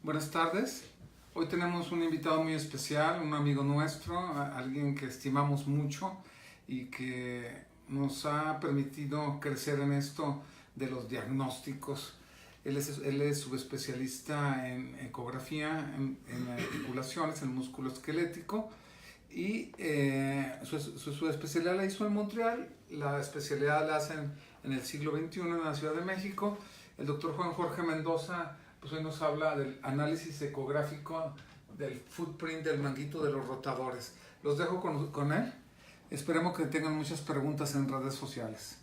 Buenas tardes. Hoy tenemos un invitado muy especial, un amigo nuestro, alguien que estimamos mucho y que nos ha permitido crecer en esto de los diagnósticos. Él es subespecialista en ecografía, en articulaciones, en músculo esquelético y su especialidad la hizo en Montreal, la especialidad la hacen en el siglo XXI en la Ciudad de México. El doctor Juan Jorge Mendoza pues hoy nos habla del análisis ecográfico del footprint del manguito de los rotadores. Los dejo con él. Esperemos que tengan muchas preguntas en redes sociales.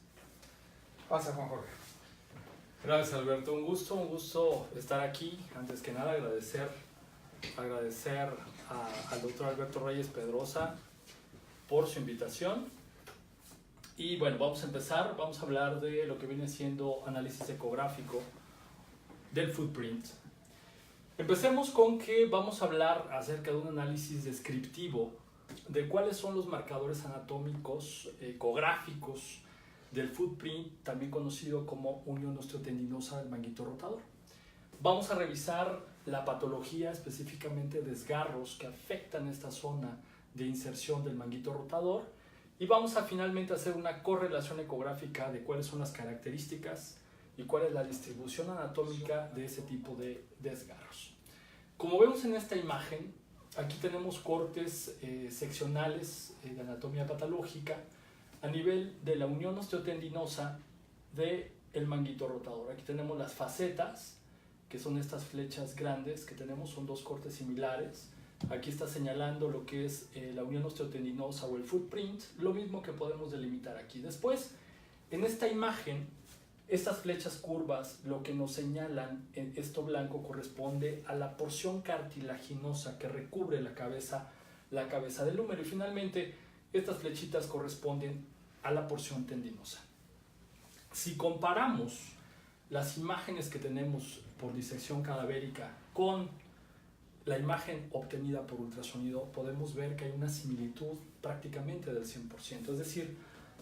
Pasa, Juan Jorge. Gracias, Alberto. Un gusto estar aquí. Antes que nada, agradecer al doctor Alberto Reyes Pedrosa por su invitación. Y bueno, vamos a empezar. Vamos a hablar de lo que viene siendo análisis ecográfico del footprint. Empecemos con que vamos a hablar acerca de un análisis descriptivo de cuáles son los marcadores anatómicos ecográficos del footprint, también conocido como unión osteotendinosa del manguito rotador. Vamos a revisar la patología, específicamente desgarros que afectan esta zona de inserción del manguito rotador, y vamos a finalmente hacer una correlación ecográfica de cuáles son las características y cuál es la distribución anatómica de ese tipo de desgarros. Como vemos en esta imagen, aquí tenemos cortes seccionales de anatomía patológica a nivel de la unión osteotendinosa del manguito rotador. Aquí tenemos las facetas, que son estas flechas grandes que tenemos, son dos cortes similares. Aquí está señalando lo que es la unión osteotendinosa o el footprint, lo mismo que podemos delimitar aquí. Después, en esta imagen, estas flechas curvas, lo que nos señalan en esto blanco corresponde a la porción cartilaginosa que recubre la cabeza del húmero, y finalmente estas flechitas corresponden a la porción tendinosa. Si comparamos las imágenes que tenemos por disección cadavérica con la imagen obtenida por ultrasonido, podemos ver que hay una similitud prácticamente del 100%. Es decir,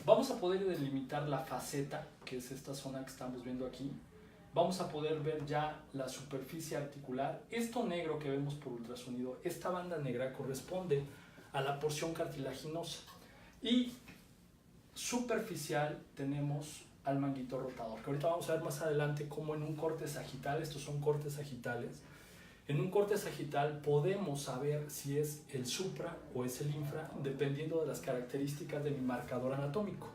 vamos a poder delimitar la faceta, que es esta zona que estamos viendo aquí. Vamos a poder ver ya la superficie articular. Esto negro que vemos por ultrasonido, esta banda negra corresponde a la porción cartilaginosa. Y superficial tenemos al manguito rotador, que ahorita vamos a ver más adelante cómo en un corte sagital, estos son cortes sagitales, en un corte sagital podemos saber si es el supra o es el infra, dependiendo de las características de mi marcador anatómico.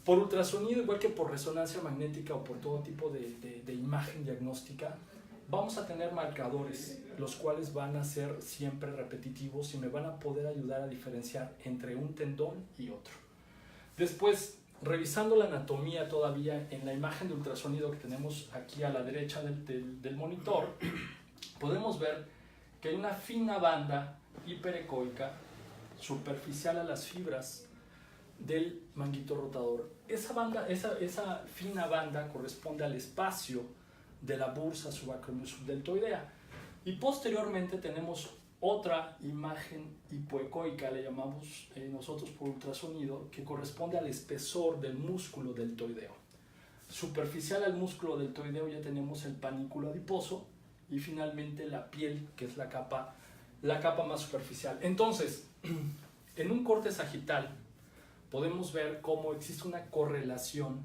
Por ultrasonido, igual que por resonancia magnética o por todo tipo de imagen diagnóstica, vamos a tener marcadores, los cuales van a ser siempre repetitivos y me van a poder ayudar a diferenciar entre un tendón y otro. Después, revisando la anatomía todavía en la imagen de ultrasonido que tenemos aquí a la derecha del monitor, podemos ver que hay una fina banda hiperecoica superficial a las fibras del manguito rotador. Esa fina banda corresponde al espacio de la bursa subacromiosubdeltoidea. Y posteriormente tenemos otra imagen hipoecoica, le llamamos nosotros por ultrasonido, que corresponde al espesor del músculo deltoideo. Superficial al músculo deltoideo ya tenemos el panículo adiposo, y finalmente la piel, que es la capa más superficial. Entonces, en un corte sagital podemos ver cómo existe una correlación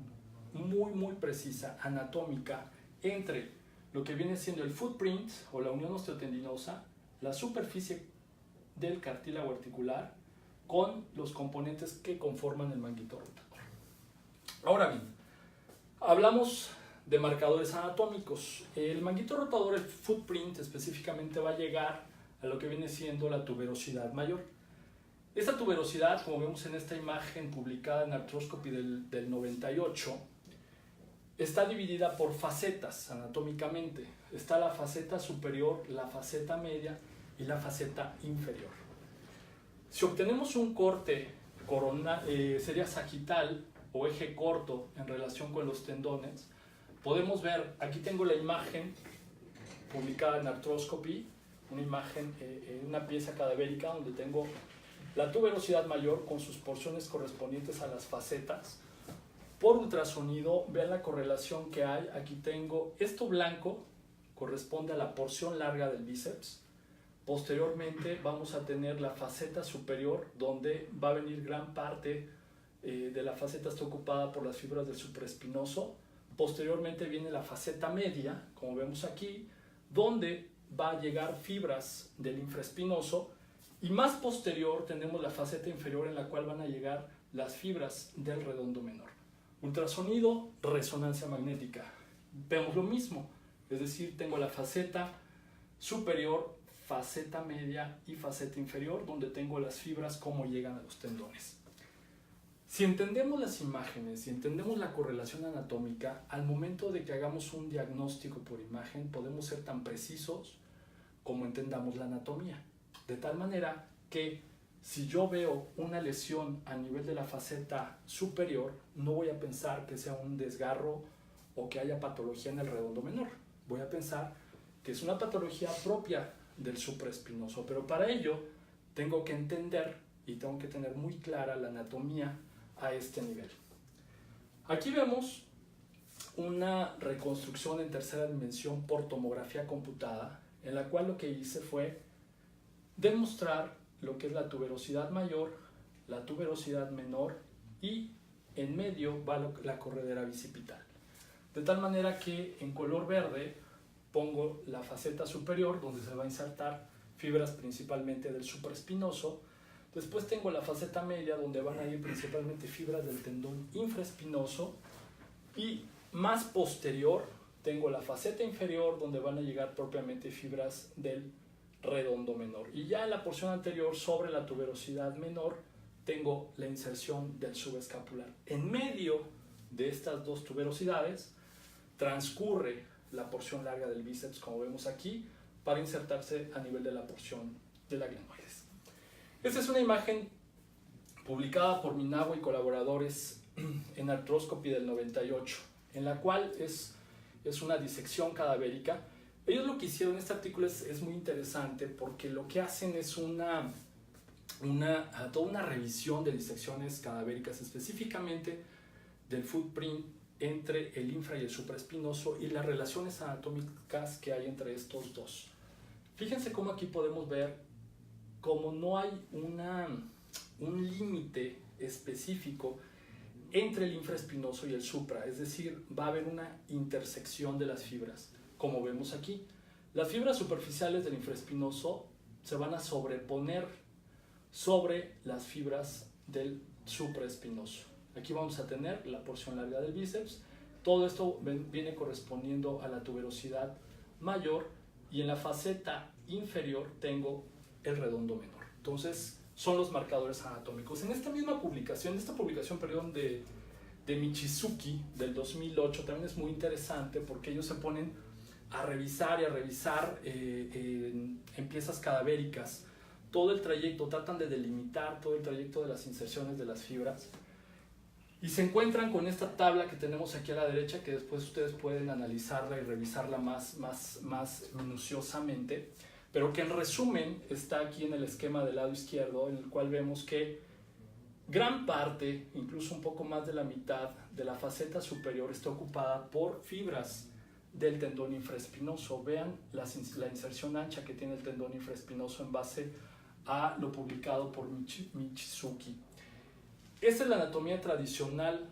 muy precisa, anatómica, entre lo que viene siendo el footprint o la unión osteotendinosa, la superficie del cartílago articular, con los componentes que conforman el manguito rotador. Ahora bien, hablamos de marcadores anatómicos. El manguito rotador, el footprint específicamente, va a llegar a lo que viene siendo la tuberosidad mayor. Esta tuberosidad, como vemos en esta imagen publicada en Arthroscopy del 98, está dividida por facetas anatómicamente. Está la faceta superior, la faceta media y la faceta inferior. Si obtenemos un corte sería sagital o eje corto en relación con los tendones, podemos ver, aquí tengo la imagen publicada en Arthroscopy, una imagen, una pieza cadavérica donde tengo la tuberosidad mayor con sus porciones correspondientes a las facetas. Por ultrasonido, vean la correlación que hay. Aquí tengo esto blanco corresponde a la porción larga del bíceps. Posteriormente vamos a tener la faceta superior, donde va a venir gran parte de la faceta está ocupada por las fibras del supraespinoso. Posteriormente viene la faceta media, como vemos aquí, donde va a llegar fibras del infraespinoso, y más posterior tenemos la faceta inferior, en la cual van a llegar las fibras del redondo menor. Ultrasonido, resonancia magnética. Vemos lo mismo, es decir, tengo la faceta superior, faceta media y faceta inferior, donde tengo las fibras como llegan a los tendones. Si entendemos las imágenes y entendemos la correlación anatómica, al momento de que hagamos un diagnóstico por imagen, podemos ser tan precisos como entendamos la anatomía. De tal manera que si yo veo una lesión a nivel de la faceta superior, no voy a pensar que sea un desgarro o que haya patología en el redondo menor. Voy a pensar que es una patología propia del supraespinoso, pero para ello tengo que entender y tengo que tener muy clara la anatomía a este nivel. Aquí vemos una reconstrucción en tercera dimensión por tomografía computada, en la cual lo que hice fue demostrar lo que es la tuberosidad mayor, la tuberosidad menor, y en medio va la corredera bicipital. De tal manera que en color verde pongo la faceta superior, donde se va a insertar fibras principalmente del supraespinoso. Después tengo la faceta media, donde van a ir principalmente fibras del tendón infraespinoso, y más posterior tengo la faceta inferior, donde van a llegar propiamente fibras del redondo menor. Y ya en la porción anterior, sobre la tuberosidad menor, tengo la inserción del subescapular. En medio de estas dos tuberosidades transcurre la porción larga del bíceps, como vemos aquí, para insertarse a nivel de la porción de la glenoides. Esta es una imagen publicada por Minagua y colaboradores en Arthroscopy del 98, en la cual es una disección cadavérica. Ellos lo que hicieron, este artículo es muy interesante, porque lo que hacen es toda una revisión de disecciones cadavéricas, específicamente del footprint entre el infra y el supraespinoso, y las relaciones anatómicas que hay entre estos dos. Fíjense cómo aquí podemos ver cómo no hay un límite específico entre el infraespinoso y el supra, es decir, va a haber una intersección de las fibras, como vemos aquí. Las fibras superficiales del infraespinoso se van a sobreponer sobre las fibras del supraespinoso. Aquí vamos a tener la porción larga del bíceps. Todo esto viene correspondiendo a la tuberosidad mayor, y en la faceta inferior tengo el redondo menor. Entonces, son los marcadores anatómicos. En esta misma publicación, de Michizuki del 2008, también es muy interesante, porque ellos se ponen a revisar en piezas cadavéricas todo el trayecto, tratan de delimitar todo el trayecto de las inserciones de las fibras, y se encuentran con esta tabla que tenemos aquí a la derecha, que después ustedes pueden analizarla y revisarla más minuciosamente, pero que en resumen está aquí en el esquema del lado izquierdo, en el cual vemos que gran parte, incluso un poco más de la mitad de la faceta superior, está ocupada por fibras del tendón infraespinoso. Vean la inserción ancha que tiene el tendón infraespinoso en base a lo publicado por Michizuki. Esta es la anatomía tradicional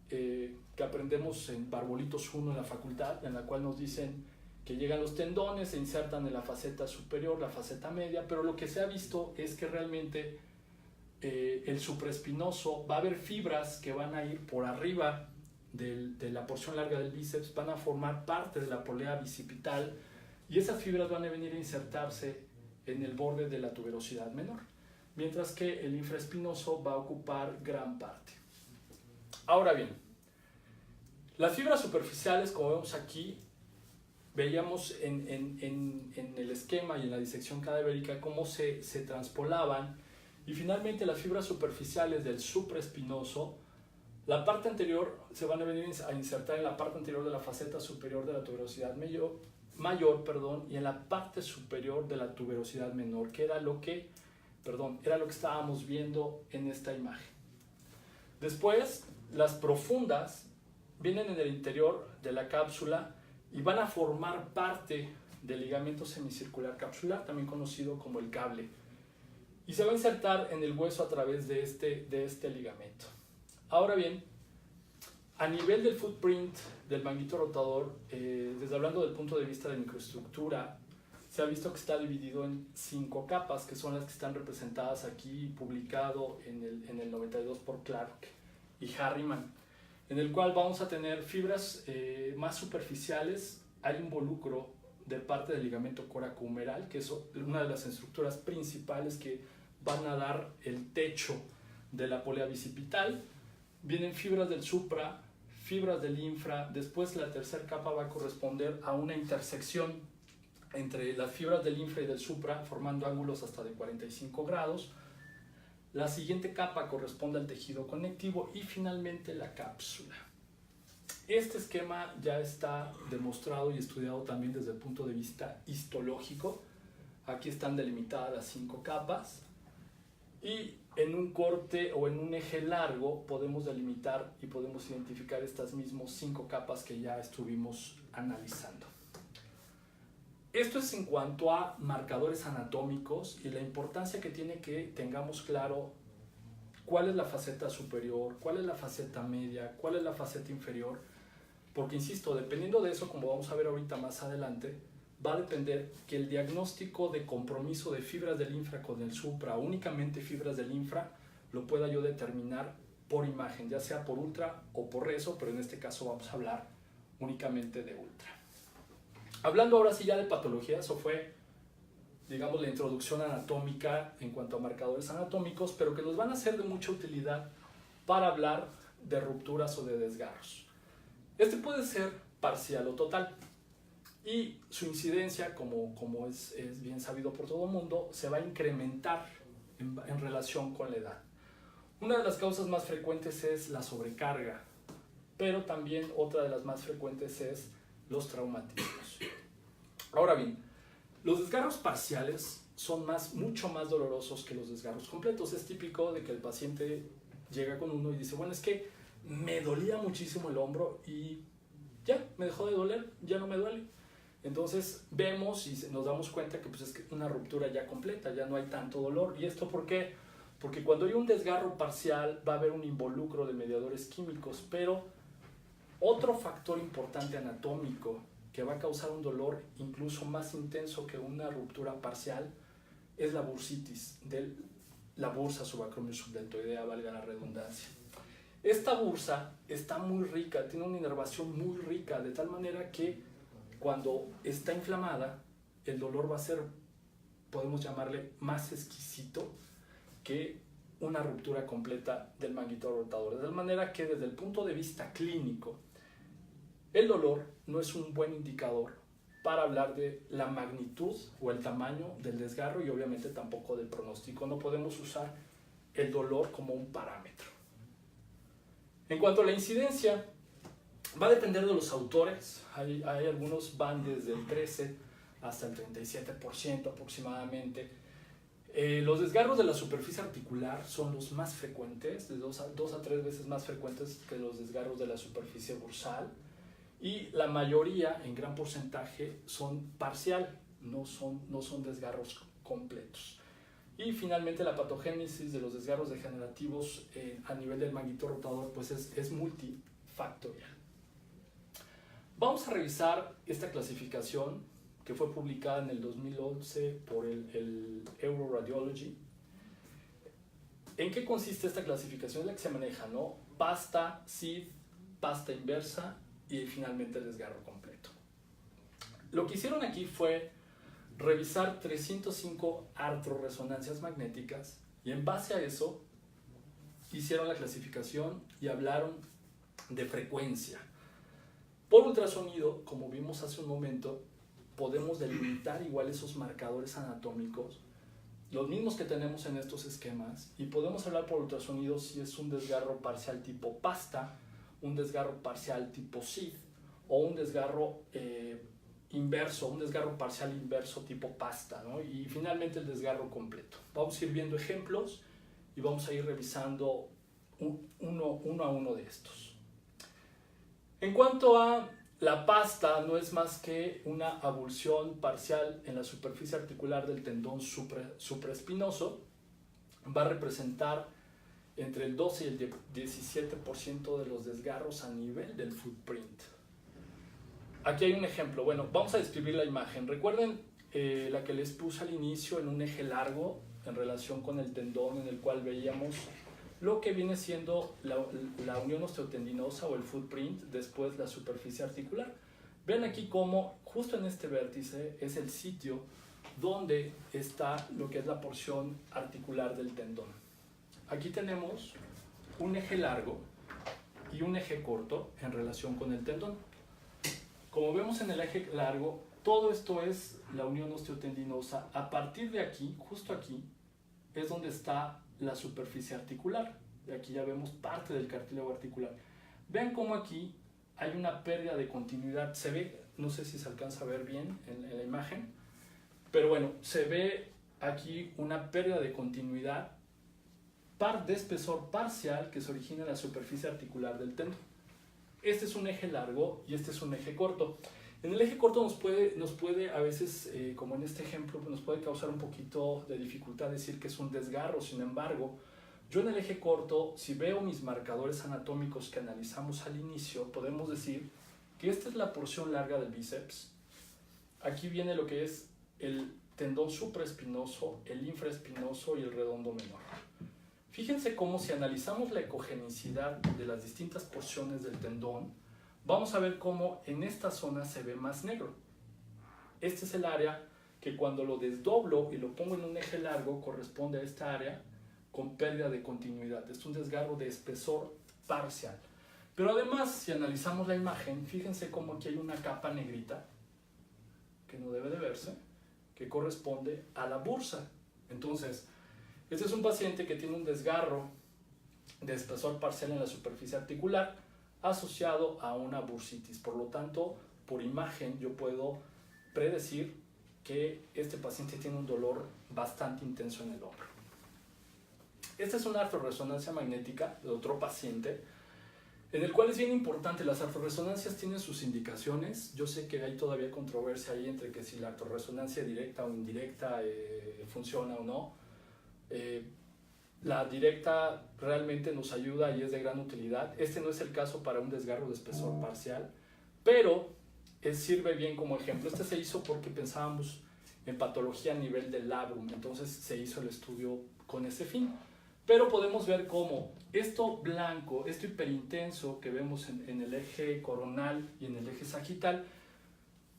que aprendemos en Barbolitos 1 en la facultad, en la cual nos dicen que llegan los tendones, se insertan en la faceta superior, la faceta media, pero lo que se ha visto es que realmente el supraespinoso va a haber fibras que van a ir por arriba de la porción larga del bíceps, van a formar parte de la polea bicipital, y esas fibras van a venir a insertarse en el borde de la tuberosidad menor, mientras que el infraespinoso va a ocupar gran parte. Ahora bien, las fibras superficiales, como vemos aquí, veíamos en el esquema y en la disección cadavérica cómo se transpolaban, y finalmente las fibras superficiales del supraespinoso, la parte anterior, se van a venir a insertar en la parte anterior de la faceta superior de la tuberosidad mayor, y en la parte superior de la tuberosidad menor, que era lo que estábamos viendo en esta imagen. Después, las profundas vienen en el interior de la cápsula y van a formar parte del ligamento semicircular capsular, también conocido como el cable, y se va a insertar en el hueso a través de este ligamento. Ahora bien, a nivel del footprint del manguito rotador, desde hablando del punto de vista de microestructura, se ha visto que está dividido en 5 capas, que son las que están representadas aquí, publicado en el 92 por Clark y Harriman, en el cual vamos a tener fibras más superficiales. Hay involucro de parte del ligamento coracohumeral, que es una de las estructuras principales que van a dar el techo de la polea bicipital. Vienen fibras del supra, fibras del infra. Después la tercera capa va a corresponder a una intersección entre las fibras del infra y del supra, formando ángulos hasta de 45 grados. La siguiente capa corresponde al tejido conectivo y finalmente la cápsula. Este esquema ya está demostrado y estudiado también desde el punto de vista histológico. Aquí están delimitadas las 5 capas y en un corte o en un eje largo podemos delimitar y podemos identificar estas mismas 5 capas que ya estuvimos analizando. Esto es en cuanto a marcadores anatómicos y la importancia que tiene que tengamos claro cuál es la faceta superior, cuál es la faceta media, cuál es la faceta inferior, porque insisto, dependiendo de eso, como vamos a ver ahorita más adelante, va a depender que el diagnóstico de compromiso de fibras del infra con el supra, únicamente fibras del infra, lo pueda yo determinar por imagen, ya sea por ultra o por reso, pero en este caso vamos a hablar únicamente de ultra. Hablando ahora sí ya de patología, eso fue, digamos, la introducción anatómica en cuanto a marcadores anatómicos, pero que nos van a ser de mucha utilidad para hablar de rupturas o de desgarros. Este puede ser parcial o total, y su incidencia, como es bien sabido por todo el mundo, se va a incrementar en relación con la edad. Una de las causas más frecuentes es la sobrecarga, pero también otra de las más frecuentes es los traumatismos. Ahora bien, los desgarros parciales son mucho más dolorosos que los desgarros completos. Es típico de que el paciente llega con uno y dice, bueno, es que me dolía muchísimo el hombro y ya, me dejó de doler, ya no me duele. Entonces vemos y nos damos cuenta que pues es una ruptura ya completa, ya no hay tanto dolor. ¿Y esto por qué? Porque cuando hay un desgarro parcial va a haber un involucro de mediadores químicos, pero otro factor importante anatómico que va a causar un dolor incluso más intenso que una ruptura parcial es la bursitis, la bursa subacromiosubdeltoidea, valga la redundancia. Esta bursa está muy rica, tiene una inervación muy rica, de tal manera que cuando está inflamada, el dolor va a ser, podemos llamarle, más exquisito que una ruptura completa del manguito rotador. De tal manera que desde el punto de vista clínico, el dolor no es un buen indicador para hablar de la magnitud o el tamaño del desgarro y obviamente tampoco del pronóstico. No podemos usar el dolor como un parámetro. En cuanto a la incidencia, va a depender de los autores. Hay algunos van desde el 13 hasta el 37% aproximadamente. Los desgarros de la superficie articular son los más frecuentes, de 2 a 3 veces más frecuentes que los desgarros de la superficie bursal. Y la mayoría, en gran porcentaje, son parcial, no son desgarros completos. Y finalmente la patogénesis de los desgarros degenerativos a nivel del manguito rotador pues es multifactorial. Vamos a revisar esta clasificación que fue publicada en el 2011 por el Euroradiology. ¿En qué consiste esta clasificación? Es la que se maneja, ¿no? Pasta, SID, pasta inversa y finalmente el desgarro completo. Lo que hicieron aquí fue revisar 305 artroresonancias magnéticas y en base a eso hicieron la clasificación y hablaron de frecuencia. Por ultrasonido, como vimos hace un momento, podemos delimitar igual esos marcadores anatómicos, los mismos que tenemos en estos esquemas, y podemos hablar por ultrasonido si es un desgarro parcial tipo pasta, un desgarro parcial tipo SID o un desgarro inverso, un desgarro parcial inverso tipo pasta, ¿no? Y finalmente el desgarro completo. Vamos a ir viendo ejemplos y vamos a ir revisando uno a uno de estos. En cuanto a La pasta no es más que una avulsión parcial en la superficie articular del tendón supraespinoso. Va a representar entre el 12 y el 17% de los desgarros a nivel del footprint. Aquí hay un ejemplo. Bueno, vamos a describir la imagen. Recuerden la que les puse al inicio en un eje largo en relación con el tendón, en el cual veíamos lo que viene siendo la unión osteotendinosa o el footprint, después la superficie articular. Ven aquí cómo justo en este vértice es el sitio donde está lo que es la porción articular del tendón. Aquí tenemos un eje largo y un eje corto en relación con el tendón. Como vemos en el eje largo, todo esto es la unión osteotendinosa. A partir de aquí, justo aquí, es donde está la superficie articular. Y aquí ya vemos parte del cartílago articular. Vean cómo aquí hay una pérdida de continuidad. Se ve, no sé si se alcanza a ver bien en la imagen, pero bueno, se ve aquí una pérdida de continuidad de espesor parcial que se origina en la superficie articular del tendón. Este es un eje largo y este es un eje corto. En el eje corto nos puede a veces, como en este ejemplo, nos puede causar un poquito de dificultad decir que es un desgarro. Sin embargo, yo en el eje corto, si veo mis marcadores anatómicos que analizamos al inicio, podemos decir que esta es la porción larga del bíceps. Aquí viene lo que es el tendón supraespinoso, el infraespinoso y el redondo menor. Fíjense cómo si analizamos la ecogenicidad de las distintas porciones del tendón, vamos a ver cómo en esta zona se ve más negro. Este es el área que cuando lo desdoblo y lo pongo en un eje largo corresponde a esta área con pérdida de continuidad. Es un desgarro de espesor parcial. Pero además, si analizamos la imagen, fíjense cómo aquí hay una capa negrita, que no debe de verse, que corresponde a la bursa. Entonces, este es un paciente que tiene un desgarro de espesor parcial en la superficie articular asociado a una bursitis. Por lo tanto, por imagen yo puedo predecir que este paciente tiene un dolor bastante intenso en el hombro. Esta es una artrorresonancia magnética de otro paciente, en el cual es bien importante. Las artrorresonancias tienen sus indicaciones. Yo sé que hay todavía controversia ahí entre que si la artrorresonancia directa o indirecta funciona o no. La directa realmente nos ayuda y es de gran utilidad. Este no es el caso para un desgarro de espesor parcial, pero sirve bien como ejemplo. Este se hizo porque pensábamos en patología a nivel del labrum, entonces se hizo el estudio con ese fin. Pero podemos ver cómo esto blanco, esto hiperintenso que vemos en el eje coronal y en el eje sagital,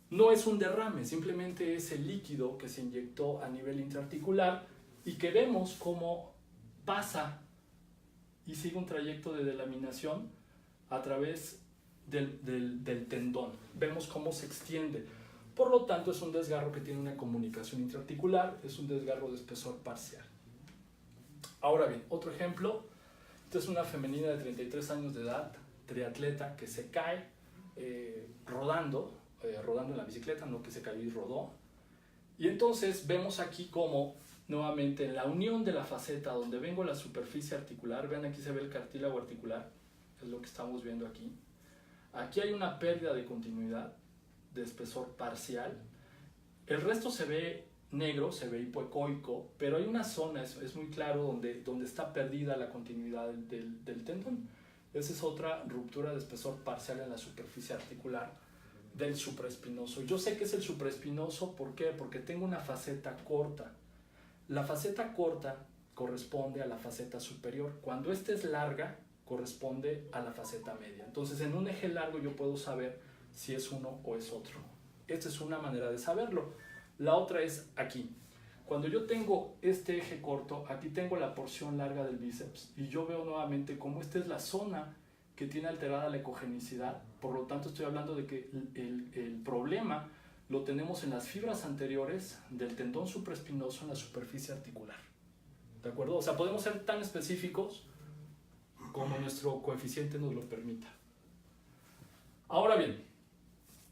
no es un derrame, simplemente es el líquido que se inyectó a nivel intraarticular y que vemos cómo pasa y sigue un trayecto de delaminación a través del tendón. Vemos cómo se extiende. Por lo tanto, es un desgarro que tiene una comunicación intraarticular, es un desgarro de espesor parcial. Ahora bien, otro ejemplo. Esta es una femenina de 33 años de edad, triatleta, que se cae rodando en la bicicleta, no que se cayó y rodó. Y entonces vemos aquí cómo nuevamente en la unión de la faceta donde vengo la superficie articular, vean aquí se ve el cartílago articular, es lo que estamos viendo aquí. Aquí hay una pérdida de continuidad, de espesor parcial. El resto se ve negro, se ve hipoecoico, pero hay una zona, es muy claro, donde está perdida la continuidad del tendón. Esa es otra ruptura de espesor parcial en la superficie articular del supraespinoso. Yo sé que es el supraespinoso, ¿por qué? Porque tengo una faceta corta. La faceta corta corresponde a la faceta superior. Cuando esta es larga, corresponde a la faceta media. Entonces, en un eje largo yo puedo saber si es uno o es otro. Esta es una manera de saberlo. La otra es aquí. Cuando yo tengo este eje corto, aquí tengo la porción larga del bíceps y yo veo nuevamente cómo esta es la zona que tiene alterada la ecogenicidad. Por lo tanto, estoy hablando de que el problema lo tenemos en las fibras anteriores del tendón supraespinoso en la superficie articular. ¿De acuerdo? O sea, podemos ser tan específicos como nuestro coeficiente nos lo permita. Ahora bien,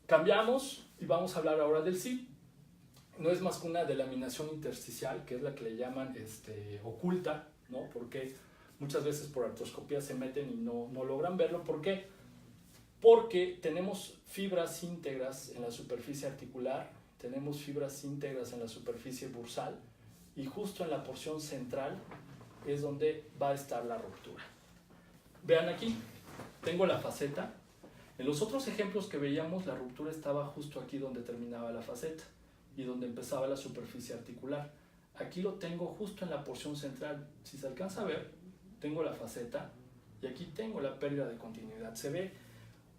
cambiamos y vamos a hablar ahora del CIP. No es más que una delaminación intersticial, que es la que le llaman oculta, ¿no? Porque muchas veces por artroscopía se meten y no logran verlo. ¿Por qué? porque tenemos fibras íntegras en la superficie articular, tenemos fibras íntegras en la superficie bursal y justo en la porción central es donde va a estar la ruptura. Vean aquí, tengo la faceta. En los otros ejemplos que veíamos, la ruptura estaba justo aquí donde terminaba la faceta y donde empezaba la superficie articular. Aquí lo tengo justo en la porción central. Si se alcanza a ver, tengo la faceta y aquí tengo la pérdida de continuidad. Se ve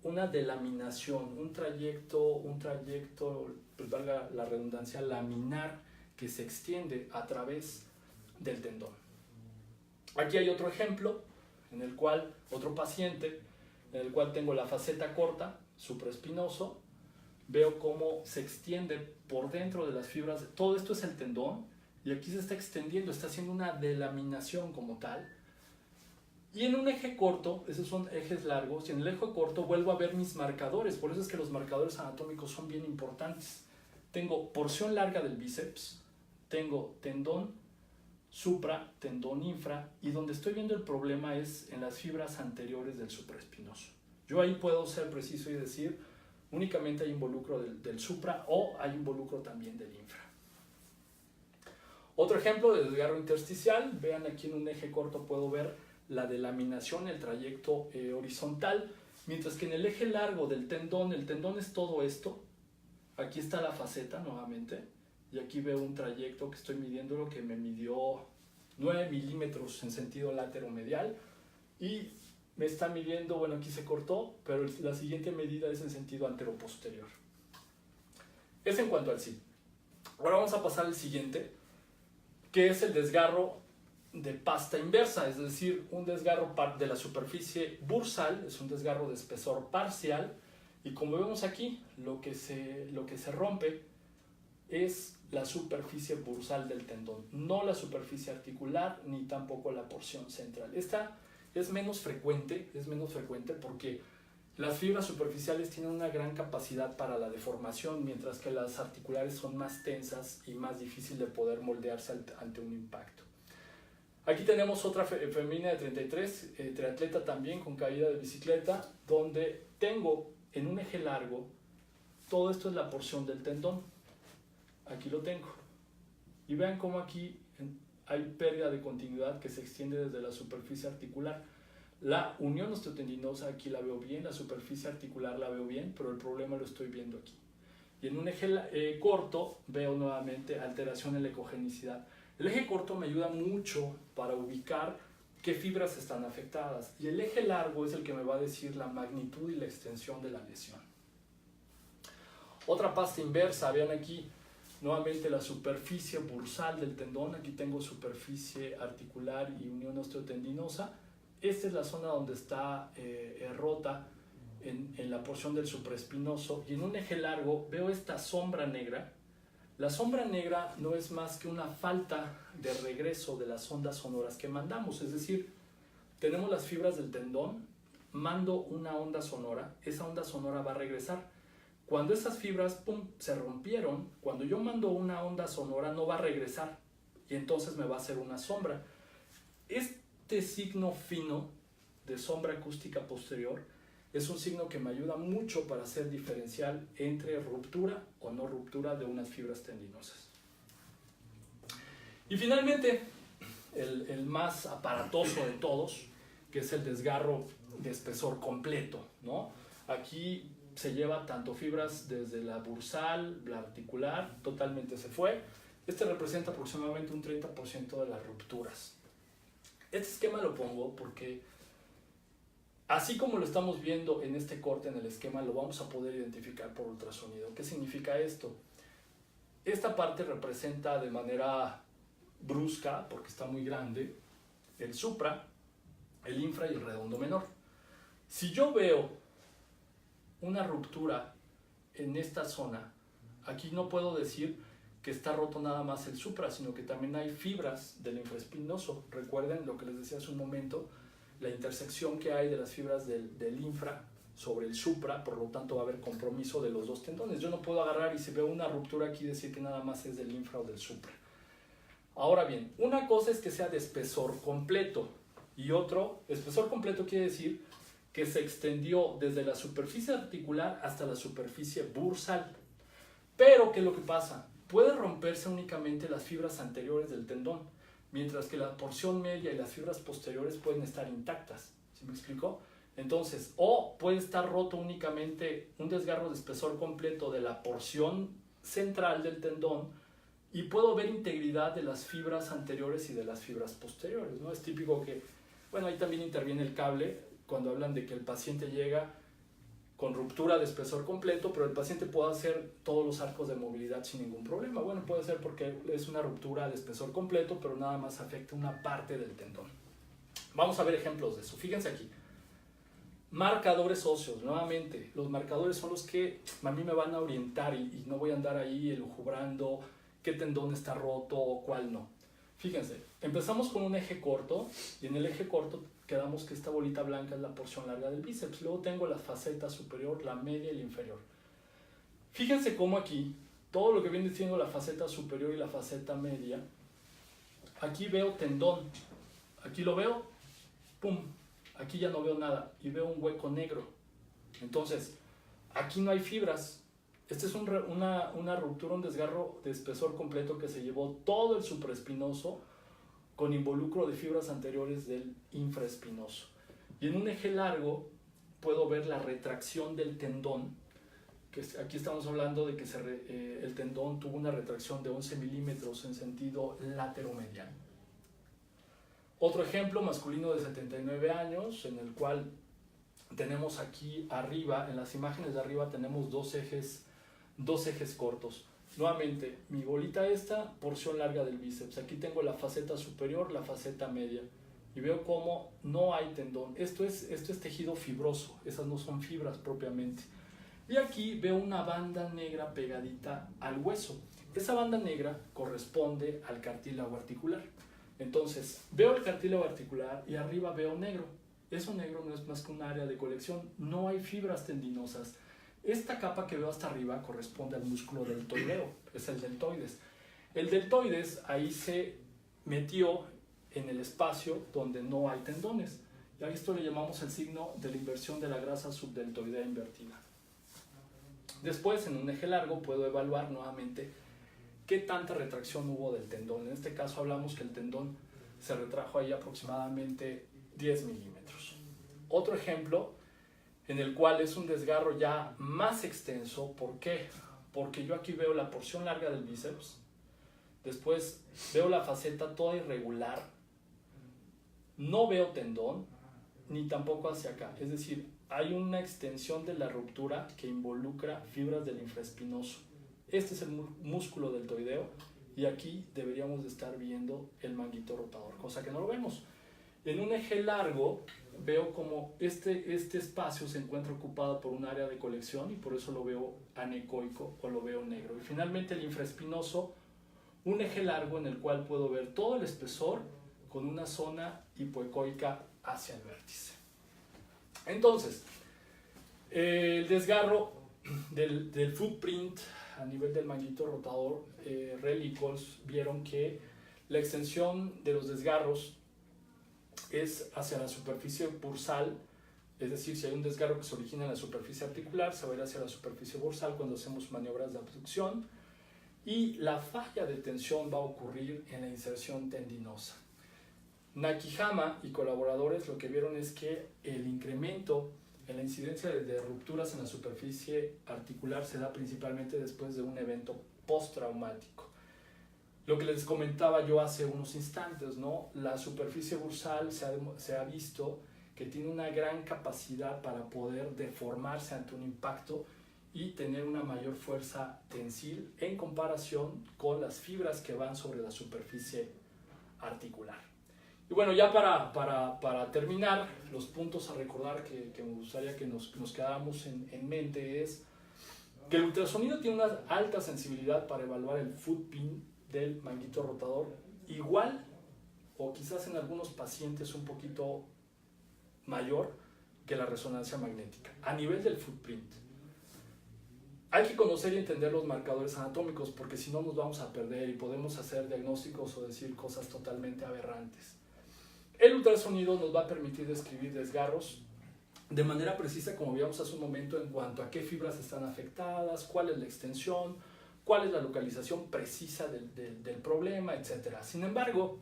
una delaminación, un trayecto, pues valga la redundancia, laminar que se extiende a través del tendón. Aquí hay otro ejemplo, en el cual, otro paciente, en el cual tengo la faceta corta, supraespinoso, veo cómo se extiende por dentro de las fibras, todo esto es el tendón, y aquí se está extendiendo, está haciendo una delaminación como tal. Y en un eje corto, esos son ejes largos, y en el eje corto vuelvo a ver mis marcadores, por eso es que los marcadores anatómicos son bien importantes. Tengo porción larga del bíceps, tengo tendón supra, tendón infra, y donde estoy viendo el problema es en las fibras anteriores del supraespinoso. Yo ahí puedo ser preciso y decir, únicamente hay involucro del supra o hay involucro también del infra. Otro ejemplo de desgarro intersticial, vean aquí en un eje corto puedo ver la delaminación, el trayecto horizontal, mientras que en el eje largo del tendón, el tendón es todo esto, aquí está la faceta nuevamente, y aquí veo un trayecto que estoy midiendo, lo que me midió 9 milímetros en sentido lateromedial, y me está midiendo, bueno aquí se cortó, pero la siguiente medida es en sentido anteroposterior. Es en cuanto al sí. Ahora vamos a pasar al siguiente, que es el desgarro de pasta inversa, es decir, un desgarro de la superficie bursal, es un desgarro de espesor parcial, y como vemos aquí, lo que se rompe es la superficie bursal del tendón, no la superficie articular ni tampoco la porción central. Esta es menos frecuente porque las fibras superficiales tienen una gran capacidad para la deformación, mientras que las articulares son más tensas y más difícil de poder moldearse ante un impacto. Aquí tenemos otra femenina de 33, triatleta también con caída de bicicleta, donde tengo en un eje largo, todo esto es la porción del tendón. Aquí lo tengo. Y vean cómo aquí hay pérdida de continuidad que se extiende desde la superficie articular. La unión osteotendinosa aquí la veo bien, la superficie articular la veo bien, pero el problema lo estoy viendo aquí. Y en un eje corto veo nuevamente alteración en la ecogenicidad. El eje corto me ayuda mucho para ubicar qué fibras están afectadas. Y el eje largo es el que me va a decir la magnitud y la extensión de la lesión. Otra pasta inversa, vean aquí. Nuevamente la superficie bursal del tendón, aquí tengo superficie articular y unión osteotendinosa. Esta es la zona donde está rota en la porción del supraespinoso, y en un eje largo veo esta sombra negra. La sombra negra no es más que una falta de regreso de las ondas sonoras que mandamos, es decir, tenemos las fibras del tendón, mando una onda sonora, esa onda sonora va a regresar. Cuando esas fibras se rompieron, cuando yo mando una onda sonora no va a regresar y entonces me va a hacer una sombra. Este signo fino de sombra acústica posterior es un signo que me ayuda mucho para hacer diferencial entre ruptura o no ruptura de unas fibras tendinosas. Y finalmente, el más aparatoso de todos, que es el desgarro de espesor completo, ¿no? Aquí se lleva tanto fibras desde la bursal, la articular, totalmente se fue. Este representa aproximadamente un 30% de las rupturas. Este esquema lo pongo porque, así como lo estamos viendo en este corte en el esquema, lo vamos a poder identificar por ultrasonido. ¿Qué significa esto? Esta parte representa de manera brusca, porque está muy grande, el supra, el infra y el redondo menor. Si yo veo una ruptura en esta zona, aquí no puedo decir que está roto nada más el supra, sino que también hay fibras del infraespinoso. Recuerden lo que les decía hace un momento, la intersección que hay de las fibras del infra sobre el supra, por lo tanto va a haber compromiso de los dos tendones. Yo no puedo agarrar y si veo una ruptura aquí decir que nada más es del infra o del supra. Ahora bien, una cosa es que sea de espesor completo y otro, espesor completo quiere decir que se extendió desde la superficie articular hasta la superficie bursal. Pero, ¿qué es lo que pasa? Puede romperse únicamente las fibras anteriores del tendón, mientras que la porción media y las fibras posteriores pueden estar intactas. ¿Sí me explico? Entonces, o puede estar roto únicamente un desgarro de espesor completo de la porción central del tendón y puedo ver integridad de las fibras anteriores y de las fibras posteriores, ¿no? Es típico que, bueno, ahí también interviene el cable cuando hablan de que el paciente llega con ruptura de espesor completo, pero el paciente puede hacer todos los arcos de movilidad sin ningún problema. Bueno, puede ser porque es una ruptura de espesor completo, pero nada más afecta una parte del tendón. Vamos a ver ejemplos de eso. Fíjense aquí. Marcadores óseos, nuevamente, los marcadores son los que a mí me van a orientar y no voy a andar ahí elucubrando qué tendón está roto o cuál no. Fíjense, empezamos con un eje corto y en el eje corto quedamos que esta bolita blanca es la porción larga del bíceps. Luego tengo la faceta superior, la media y la inferior. Fíjense cómo aquí, todo lo que viene siendo la faceta superior y la faceta media, aquí veo tendón, aquí lo veo, pum, aquí ya no veo nada y veo un hueco negro. Entonces, aquí no hay fibras. Esta es una ruptura, un desgarro de espesor completo que se llevó todo el supraespinoso con involucro de fibras anteriores del infraespinoso. Y en un eje largo puedo ver la retracción del tendón, que aquí estamos hablando de que el tendón tuvo una retracción de 11 milímetros en sentido lateromediano. Otro ejemplo masculino de 79 años, en el cual tenemos aquí arriba, en las imágenes de arriba tenemos dos ejes cortos. Nuevamente, mi bolita esta, porción larga del bíceps. Aquí tengo la faceta superior, la faceta media. Y veo cómo no hay tendón. Esto es tejido fibroso, esas no son fibras propiamente. Y aquí veo una banda negra pegadita al hueso. Esa banda negra corresponde al cartílago articular. Entonces, veo el cartílago articular y arriba veo negro. Eso negro no es más que un área de colección. No hay fibras tendinosas. Esta capa que veo hasta arriba corresponde al músculo deltoideo, es el deltoides. El deltoides ahí se metió en el espacio donde no hay tendones. Y a esto le llamamos el signo de la inversión de la grasa subdeltoidea invertida. Después, en un eje largo, puedo evaluar nuevamente qué tanta retracción hubo del tendón. En este caso hablamos que el tendón se retrajo ahí aproximadamente 10 milímetros. Otro ejemplo en el cual es un desgarro ya más extenso. ¿Por qué? Porque yo aquí veo la porción larga del bíceps, después veo la faceta toda irregular, no veo tendón, ni tampoco hacia acá. Es decir, hay una extensión de la ruptura que involucra fibras del infraespinoso. Este es el músculo deltoideo y aquí deberíamos de estar viendo el manguito rotador, cosa que no lo vemos. En un eje largo veo como este espacio se encuentra ocupado por un área de colección y por eso lo veo anecoico o lo veo negro. Y finalmente el infraespinoso, un eje largo en el cual puedo ver todo el espesor con una zona hipoecoica hacia el vértice. Entonces, el desgarro del footprint a nivel del manguito rotador, Rell y Coles vieron que la extensión de los desgarros es hacia la superficie bursal, es decir, si hay un desgarro que se origina en la superficie articular, se va a ir hacia la superficie bursal cuando hacemos maniobras de abducción, y la falla de tensión va a ocurrir en la inserción tendinosa. Nakihama y colaboradores lo que vieron es que el incremento en la incidencia de rupturas en la superficie articular se da principalmente después de un evento postraumático. Lo que les comentaba yo hace unos instantes, ¿no? La superficie bursal se ha visto que tiene una gran capacidad para poder deformarse ante un impacto y tener una mayor fuerza tensil en comparación con las fibras que van sobre la superficie articular. Y bueno, ya para terminar, los puntos a recordar que me gustaría que nos quedáramos en mente es que el ultrasonido tiene una alta sensibilidad para evaluar el footprint del manguito rotador, igual o quizás en algunos pacientes un poquito mayor que la resonancia magnética a nivel del footprint. Hay que conocer y entender los marcadores anatómicos porque si no nos vamos a perder y podemos hacer diagnósticos o decir cosas totalmente aberrantes. El ultrasonido nos va a permitir describir desgarros de manera precisa, como vimos hace un momento, en cuanto a qué fibras están afectadas, cuál es la extensión, cuál es la localización precisa del problema, etc. Sin embargo,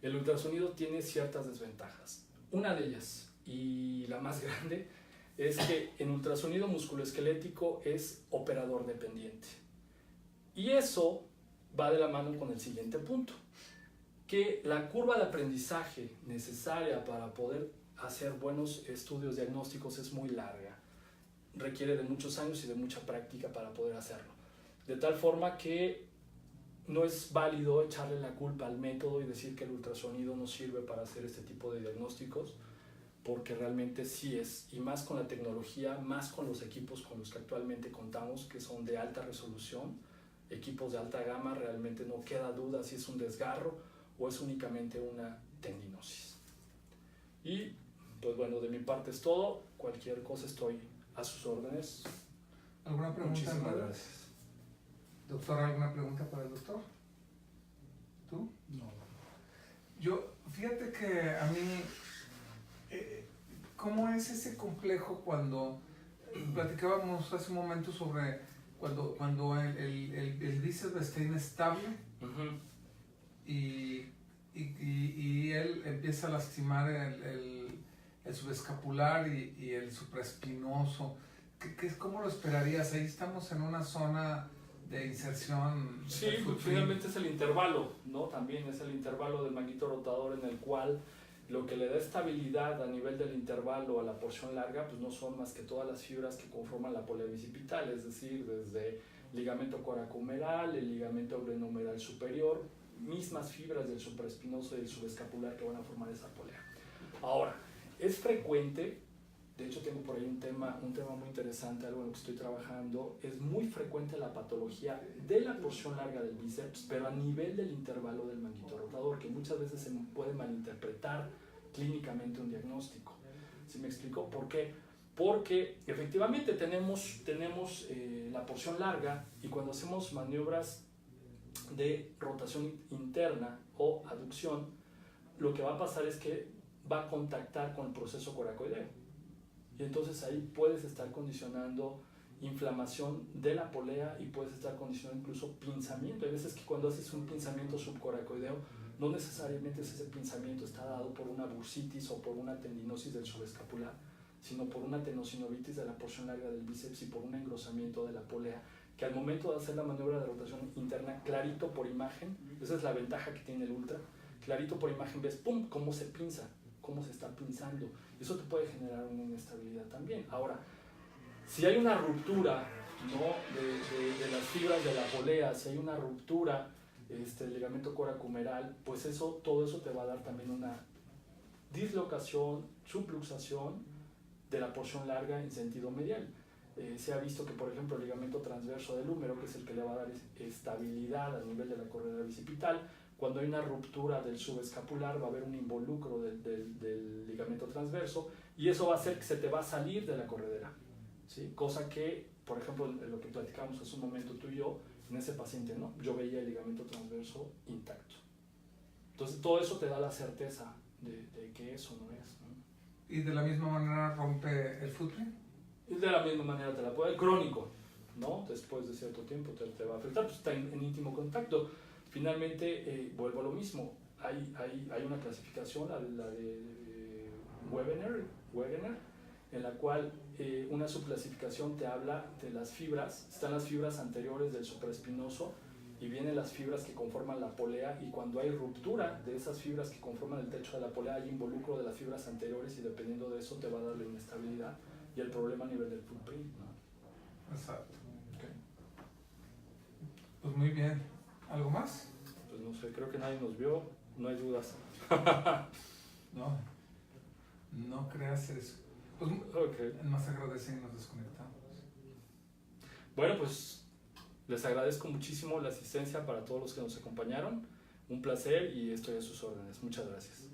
el ultrasonido tiene ciertas desventajas. Una de ellas, y la más grande, es que en ultrasonido musculoesquelético es operador dependiente. Y eso va de la mano con el siguiente punto, que la curva de aprendizaje necesaria para poder hacer buenos estudios diagnósticos es muy larga. Requiere de muchos años y de mucha práctica para poder hacerlo. De tal forma que no es válido echarle la culpa al método y decir que el ultrasonido no sirve para hacer este tipo de diagnósticos, porque realmente sí es, y más con la tecnología, más con los equipos con los que actualmente contamos, que son de alta resolución, equipos de alta gama, realmente no queda duda si es un desgarro o es únicamente una tendinosis. Y pues bueno, de mi parte es todo. Cualquier cosa estoy a sus órdenes. ¿Alguna pregunta? Muchísimas gracias. Doctor, ¿alguna pregunta para el doctor? ¿Tú? No. Yo, fíjate que a mí, ¿cómo es ese complejo cuando platicábamos hace un momento sobre cuando el bíceps está inestable y él empieza a lastimar el subescapular y el supraespinoso? ¿Cómo lo esperarías? Ahí estamos en una zona de inserción. Sí, pues finalmente es el intervalo, ¿no? También es el intervalo del manguito rotador, en el cual lo que le da estabilidad a nivel del intervalo a la porción larga, pues no son más que todas las fibras que conforman la polea bicipital, es decir, desde ligamento coracohumeral, el ligamento glenohumeral superior, mismas fibras del supraespinoso y del subescapular que van a formar esa polea. Ahora, es frecuente, de hecho tengo por ahí un tema muy interesante, algo en lo que estoy trabajando, es muy frecuente la patología de la porción larga del bíceps, pero a nivel del intervalo del manguito rotador, que muchas veces se puede malinterpretar clínicamente un diagnóstico. ¿Sí me explico? ¿Por qué? Porque efectivamente tenemos la porción larga, y cuando hacemos maniobras de rotación interna o aducción, lo que va a pasar es que va a contactar con el proceso coracoideo. Y entonces ahí puedes estar condicionando inflamación de la polea y puedes estar condicionando incluso pinzamiento. Hay veces que cuando haces un pinzamiento subcoracoideo, no necesariamente ese pinzamiento está dado por una bursitis o por una tendinosis del subescapular, sino por una tenosinovitis de la porción larga del bíceps y por un engrosamiento de la polea, que al momento de hacer la maniobra de rotación interna, clarito por imagen, esa es la ventaja que tiene el ultra, clarito por imagen ves, ¡pum!, cómo se pinza, cómo se está pinzando. Eso te puede generar una inestabilidad también. Ahora, si hay una ruptura, ¿no?, de las fibras de la polea, si hay una ruptura del ligamento coracohumeral, pues todo eso te va a dar también una dislocación, subluxación de la porción larga en sentido medial. Se ha visto que, por ejemplo, el ligamento transverso del húmero, que es el que le va a dar estabilidad a nivel de la corredera bicipital, cuando hay una ruptura del subescapular va a haber un involucro del ligamento transverso, y eso va a hacer que se te va a salir de la corredera, ¿sí? Cosa que, por ejemplo, lo que platicamos hace un momento tú y yo, en ese paciente, ¿no?, yo veía el ligamento transverso intacto. Entonces todo eso te da la certeza de que eso no es, ¿no? ¿Y de la misma manera rompe el footprint? Y de la misma manera te la puede, el crónico, ¿no?, después de cierto tiempo te va a afectar, pues está en íntimo contacto. Finalmente, vuelvo a lo mismo, hay una clasificación, la de Wegener, en la cual una subclasificación te habla de las fibras, están las fibras anteriores del supraespinoso y vienen las fibras que conforman la polea, y cuando hay ruptura de esas fibras que conforman el techo de la polea, hay involucro de las fibras anteriores, y dependiendo de eso te va a dar la inestabilidad y el problema a nivel del footprint, ¿no? Exacto. Okay. Pues muy bien. ¿Algo más? Pues no sé, creo que nadie nos vio, no hay dudas. No creas eso. Pues okay. Más agradecen y nos desconectamos. Bueno, pues les agradezco muchísimo la asistencia para todos los que nos acompañaron. Un placer y estoy a sus órdenes. Muchas gracias.